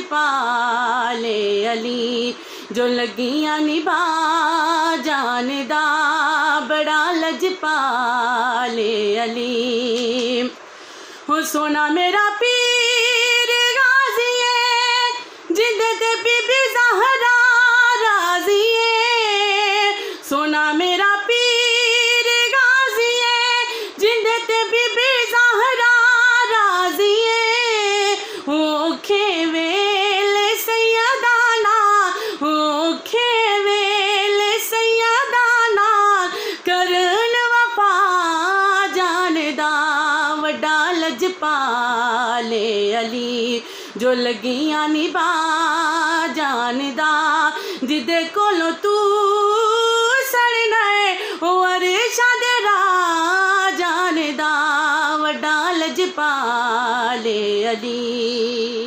लजपाले अली, जो लगियां निभा जानदा बड़ा लजपाले अली। हो सोना मेरा पीर गाजी है, जिंदे ते बीबी ज़हरा राजी है। सोना मेरा पीर गाजी है, जिंदे ते बीबी ज़हरा राजी है। ओखे वेले सैयदाना, ओखे वेले सैयदाना, करन वफा जानदा वड्डा लजपाले अली, जो लगियां निभा जानदा जिदे कोलों तू सड़ना है ओ अरशा दे राह जानदा वड्डा लजपाले अली।